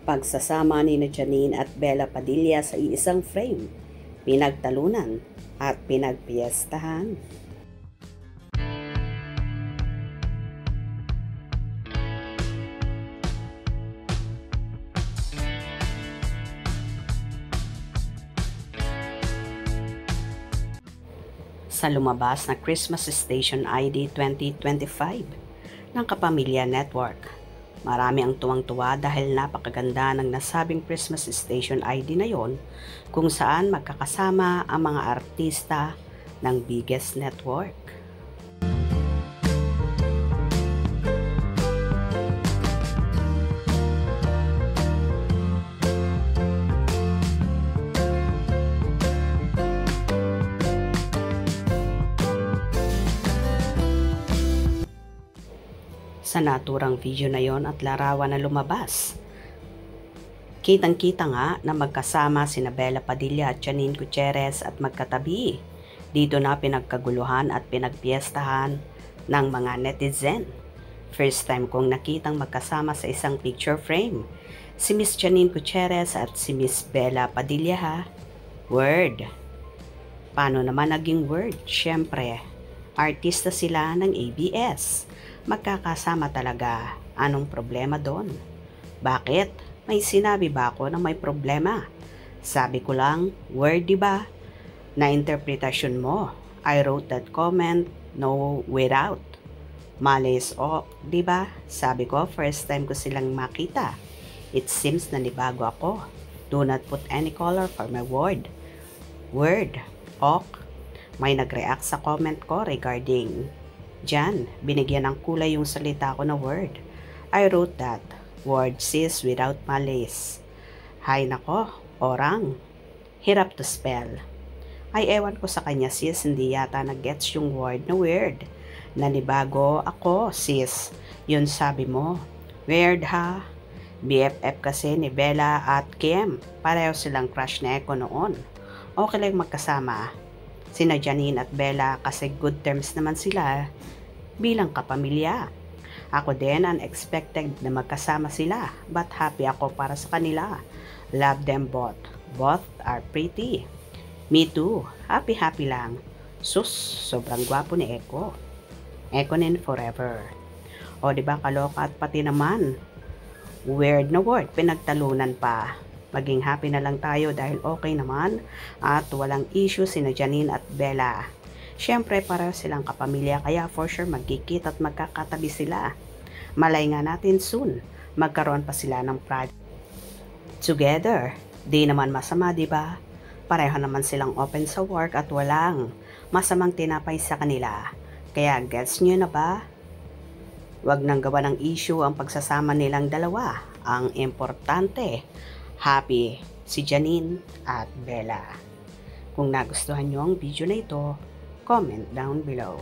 Pagsasama ni Janine at Bella Padilla sa iisang frame, pinagtalunan at pinagpiestahan. Sa lumabas na Christmas Station ID 2025 ng Kapamilya Network, marami ang tuwang-tuwa dahil napakaganda ng nasabing Christmas Station ID na yon, kung saan magkakasama ang mga artista ng biggest network. Sa naturang video na yon at larawan na lumabas, kitang-kita nga na magkasama sina Bella Padilla at Janine Gutierrez at magkatabi. Dito na pinagkaguluhan at pinagpiestahan ng mga netizen. First time kong nakitang magkasama sa isang picture frame si Miss Janine Gutierrez at si Miss Bella Padilla ha. Word. Paano naman naging word? Siyempre, artista sila ng ABS. Magkakasama talaga. Anong problema doon? Bakit? May sinabi ba ako na may problema? Sabi ko lang, word diba? Na interpretasyon mo. I wrote that comment, no without. Malice o, diba? Sabi ko, first time ko silang makita. It seems na nibago ako. Do not put any color for my word. Word. Ok. May nag-react sa comment ko regarding Diyan, binigyan ng kulay yung salita ko na word. I wrote that. Word sis without malice. Hay nako, orang. Hirap to spell. Ay ewan ko sa kanya sis, hindi yata nag-gets yung word na weird. Nanibago ako sis. Yun sabi mo. Weird ha? BFF kasi ni Bella at Kim. Pareho silang crush na Eko noon. Okay lang magkasama. Sina Janine at Bella kasi good terms naman sila bilang kapamilya. Ako din unexpected na magkasama sila but happy ako para sa kanila. Love them both. Both are pretty. Me too. Happy lang. Sus, sobrang gwapo ni Eko. Ekonin forever. O diba kaloka at pati naman. Weird na word, pinagtalunan pa. Maging happy na lang tayo dahil okay naman at walang issue sina Janine at Bella. Siyempre para silang kapamilya kaya for sure magkikit at magkakatabi sila. Malay nga natin soon, magkaroon pa sila ng project together. Di naman masama diba? Pareho naman silang open sa work at walang masamang tinapay sa kanila. Kaya gets nyo na ba? Wag nang gawa ng issue ang pagsasama nilang dalawa. Ang importante, happy si Janine at Bella. Kung nagustuhan nyo ang video na ito, comment down below.